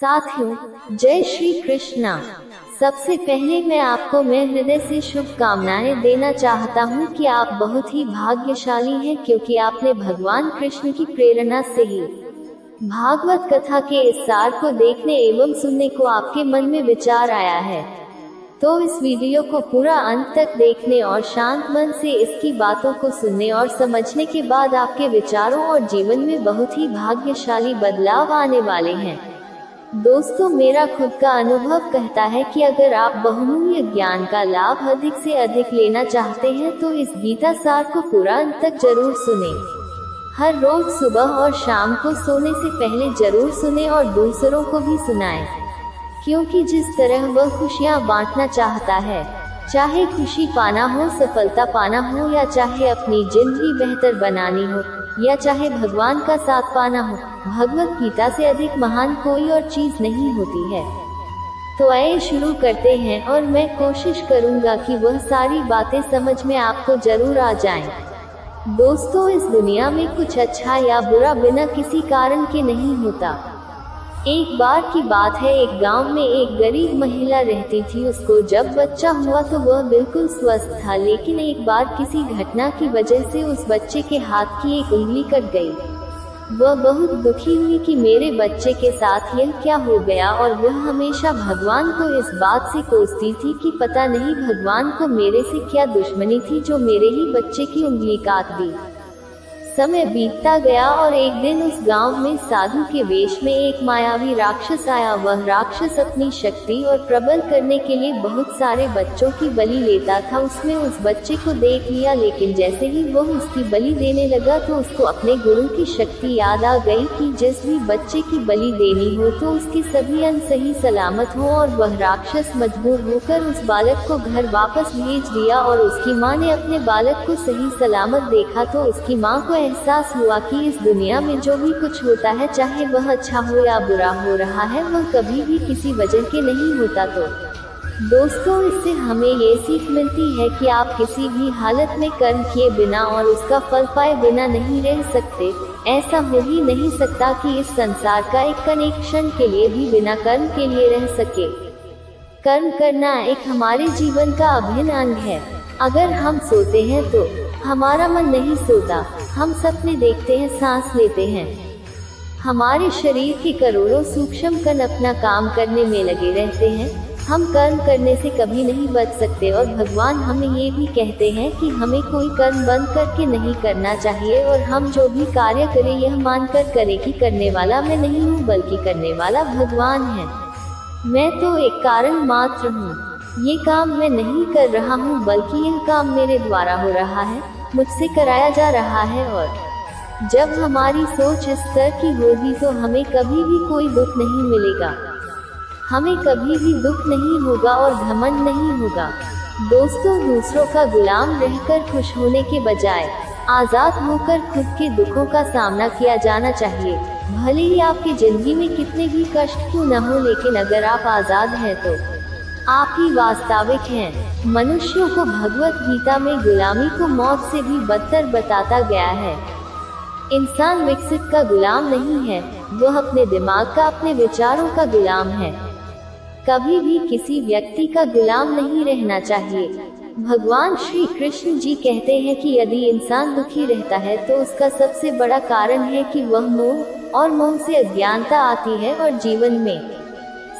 साथियों, जय श्री कृष्णा। सबसे पहले मैं आपको हृदय से शुभकामनाएं देना चाहता हूं कि आप बहुत ही भाग्यशाली हैं, क्योंकि आपने भगवान कृष्ण की प्रेरणा से ही भागवत कथा के इस सार को देखने एवं सुनने को आपके मन में विचार आया है। तो इस वीडियो को पूरा अंत तक देखने और शांत मन से इसकी बातों को सुनने और समझने के बाद आपके विचारों और जीवन में बहुत ही भाग्यशाली बदलाव आने वाले हैं। दोस्तों, मेरा खुद का अनुभव कहता है कि अगर आप बहुमूल्य ज्ञान का लाभ अधिक से अधिक लेना चाहते हैं तो इस गीता सार को पूरा अंत तक जरूर सुनें। हर रोज सुबह और शाम को सोने से पहले जरूर सुनें और दूसरों को भी सुनाएं, क्योंकि जिस तरह वह खुशियां बांटना चाहता है, चाहे खुशी पाना हो, सफलता पाना हो, या चाहे अपनी जिंदगी बेहतर बनानी हो, या चाहे भगवान का साथ पाना हो, भगवत गीता से अधिक महान कोई और चीज नहीं होती है। तो आइए शुरू करते हैं, और मैं कोशिश करूंगा कि वह सारी बातें समझ में आपको जरूर आ जाएं। दोस्तों, इस दुनिया में कुछ अच्छा या बुरा बिना किसी कारण के नहीं होता। एक बार की बात है, एक गांव में एक गरीब महिला रहती थी। उसको जब बच्चा हुआ तो वह बिल्कुल स्वस्थ था, लेकिन एक बार किसी घटना की वजह से उस बच्चे के हाथ की एक उंगली कट गई। वह बहुत दुखी हुई कि मेरे बच्चे के साथ यह क्या हो गया, और वह हमेशा भगवान को इस बात से कोसती थी कि पता नहीं भगवान को मेरे से क्या दुश्मनी थी जो मेरे ही बच्चे की उंगली काट दी। समय बीतता गया और एक दिन उस गांव में साधु के वेश में एक मायावी राक्षस आया। वह राक्षस अपनी शक्ति और प्रबल करने के लिए बहुत सारे बच्चों की बलि लेता था। उसने उस बच्चे को देख लिया, लेकिन जैसे ही वह उसकी बलि देने लगा तो उसको अपने गुरु की शक्ति याद आ गई कि जिस भी बच्चे की बलि देनी हो तो उसके सभी अंग सही सलामत हो, और वह राक्षस मजबूर होकर उस बालक को घर वापस भेज दिया। और उसकी माँ ने अपने बालक को सही सलामत देखा तो उसकी माँ को एहसास हुआ कि इस दुनिया में जो भी कुछ होता है, चाहे वह अच्छा हो या बुरा हो रहा है, वह कभी भी किसी वजह के नहीं होता। तो दोस्तों, इससे हमें ये सीख मिलती है कि आप किसी भी हालत में कर्म किए बिना और उसका फल पाए बिना नहीं रह सकते। ऐसा हो ही नहीं सकता कि इस संसार का एक कण एक क्षण के लिए भी बिना कर्म के लिए रह सके। कर्म करना एक हमारे जीवन का अभिन्न अंग है। अगर हम सोते हैं तो हमारा मन नहीं सोता, हम सपने देखते हैं, सांस लेते हैं। हमारे शरीर के करोड़ों सूक्ष्म कण अपना काम करने में लगे रहते हैं। हम कर्म करने से कभी नहीं बच सकते, और भगवान हमें ये भी कहते हैं कि हमें कोई कर्म बंद करके नहीं करना चाहिए, और हम जो भी कार्य करें यह मानकर करें कि करने वाला मैं नहीं हूँ बल्कि करने वाला भगवान है। मैं तो एक कारण मात्र हूँ। ये काम मैं नहीं कर रहा हूँ, बल्कि यह काम मेरे द्वारा हो रहा है, मुझसे कराया जा रहा है। और जब हमारी सोच इस तरह की होगी तो हमें कभी भी कोई दुख नहीं मिलेगा, हमें कभी भी दुख नहीं होगा और घमंड नहीं होगा। दोस्तों, दूसरों का गुलाम रहकर खुश होने के बजाय आजाद होकर खुद के दुखों का सामना किया जाना चाहिए। भले ही आपकी जिंदगी में कितने भी कष्ट क्यों न हो, लेकिन अगर आप आजाद हैं तो आप ही वास्तविक हैं। मनुष्यों को भगवत गीता में गुलामी को मौत से भी बदतर बताता गया है। इंसान विकसित का गुलाम नहीं है, वह अपने दिमाग का, अपने विचारों का गुलाम है। कभी भी किसी व्यक्ति का गुलाम नहीं रहना चाहिए। भगवान श्री कृष्ण जी कहते हैं कि यदि इंसान दुखी रहता है तो उसका सबसे बड़ा कारण है कि वह मोह, और मोह से अज्ञानता आती है और जीवन में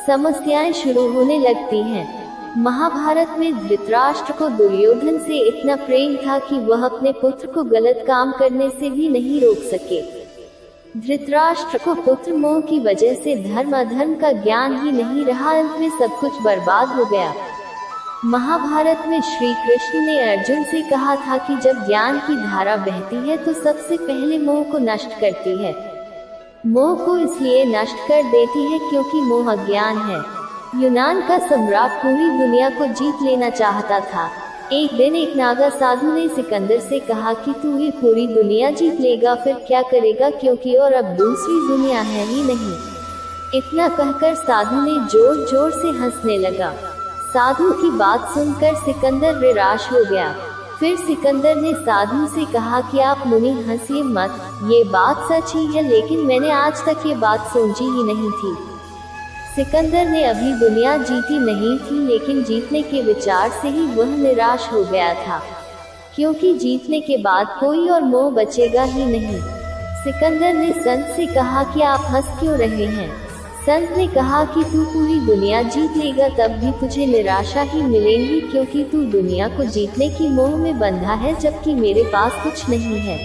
समस्याएं शुरू होने लगती हैं। महाभारत में धृतराष्ट्र को दुर्योधन से इतना प्रेम था कि वह अपने पुत्र को गलत काम करने से भी नहीं रोक सके। धृतराष्ट्र को पुत्र मोह की वजह से धर्म अधर्म का ज्ञान ही नहीं रहा, अंत में सब कुछ बर्बाद हो गया। महाभारत में श्री कृष्ण ने अर्जुन से कहा था कि जब ज्ञान की धारा बहती है तो सबसे पहले मोह को नष्ट करती है। मोह को इसलिए नष्ट कर देती है क्योंकि मोह अज्ञान है। यूनान का सम्राट पूरी दुनिया को जीत लेना चाहता था। एक दिन एक नागा साधु ने सिकंदर से कहा कि तू ही पूरी दुनिया जीत लेगा, फिर क्या करेगा, क्योंकि और अब दूसरी दुनिया है ही नहीं। इतना कहकर साधु ने जोर जोर से हंसने लगा। साधु की बात सुनकर सिकंदर निराश हो गया। फिर सिकंदर ने साधु से कहा कि आप मुनि हंसिए मत, ये बात सच ही है, लेकिन मैंने आज तक ये बात सोची ही नहीं थी। सिकंदर ने अभी दुनिया जीती नहीं थी, लेकिन जीतने के विचार से ही वह निराश हो गया था, क्योंकि जीतने के बाद कोई और मोह बचेगा ही नहीं। सिकंदर ने संत से कहा कि आप हंस क्यों रहे हैं। संत ने कहा कि तू पूरी दुनिया जीत लेगा तब भी तुझे निराशा ही मिलेगी, क्योंकि तू दुनिया को जीतने की मोह में बंधा है, जबकि मेरे पास कुछ नहीं है।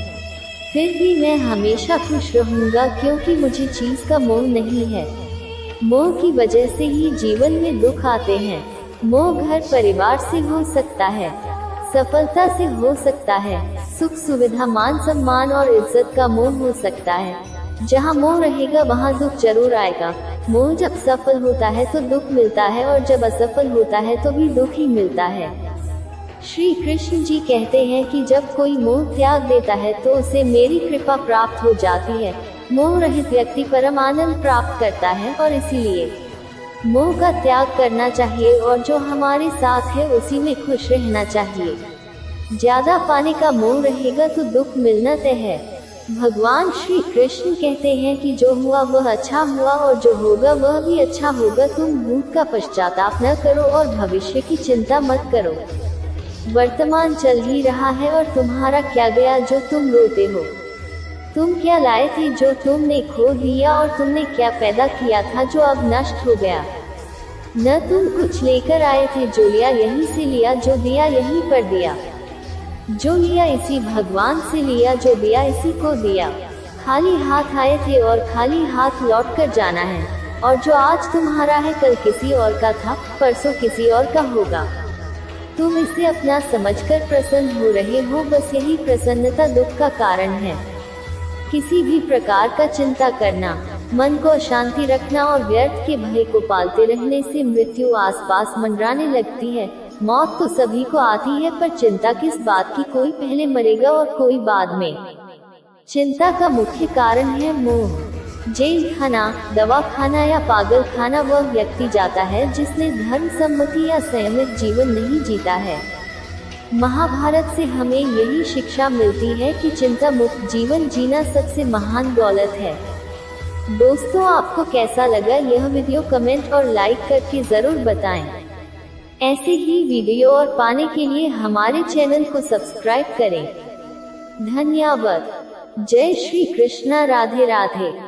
फिर भी मैं हमेशा खुश रहूंगा, क्योंकि मुझे चीज का मोह नहीं है। मोह की वजह से ही जीवन में दुख आते हैं। मोह घर परिवार से हो सकता है, सफलता से हो सकता है, सुख सुविधा मान सम्मान और इज्जत का मोह हो सकता है। जहाँ मोह रहेगा वहाँ दुख जरूर आएगा। मोह जब सफल होता है तो दुख मिलता है, और जब असफल होता है तो भी दुख ही मिलता है। श्री कृष्ण जी कहते हैं कि जब कोई मोह त्याग देता है तो उसे मेरी कृपा प्राप्त हो जाती है। मोह रहित व्यक्ति परम आनंद प्राप्त करता है, और इसीलिए मोह का त्याग करना चाहिए, और जो हमारे साथ है उसी में खुश रहना चाहिए। ज्यादा पाने का मोह रहेगा तो दुख मिलना तय है। भगवान श्री कृष्ण कहते हैं कि जो हुआ वह अच्छा हुआ, और जो होगा वह भी अच्छा होगा। तुम भूत का पश्चाताप न करो और भविष्य की चिंता मत करो। वर्तमान चल ही रहा है, और तुम्हारा क्या गया जो तुम रोते हो। तुम क्या लाए थे जो तुमने खो दिया, और तुमने क्या पैदा किया था जो अब नष्ट हो गया। न तुम कुछ लेकर आए थे, जो लिया यहीं से लिया, जो दिया यहीं पर दिया। जो लिया इसी भगवान से लिया, जो दिया इसी को दिया। खाली हाथ आए थे और खाली हाथ लौट कर जाना है, और जो आज तुम्हारा है कल किसी और का था, परसों किसी और का होगा। तुम इसे अपना समझकर प्रसन्न हो रहे हो, बस यही प्रसन्नता दुख का कारण है। किसी भी प्रकार का चिंता करना, मन को अशांति रखना और व्यर्थ के भय को पालते रहने से मृत्यु आसपास मंडराने लगती है। मौत तो सभी को आती है, पर चिंता किस बात की, कोई पहले मरेगा और कोई बाद में। चिंता का मुख्य कारण है मोह। जेल खाना, दवा खाना या पागल खाना वह व्यक्ति जाता है जिसने धर्म सम्मति या संयमित जीवन नहीं जीता है। महाभारत से हमें यही शिक्षा मिलती है कि चिंता मुक्त जीवन जीना सबसे महान दौलत है। दोस्तों, आपको कैसा लगा यह वीडियो कमेंट और लाइक करके जरूर बताएं। ऐसे ही वीडियो और पाने के लिए हमारे चैनल को सब्सक्राइब करें। धन्यवाद। जय श्री कृष्णा। राधे राधे।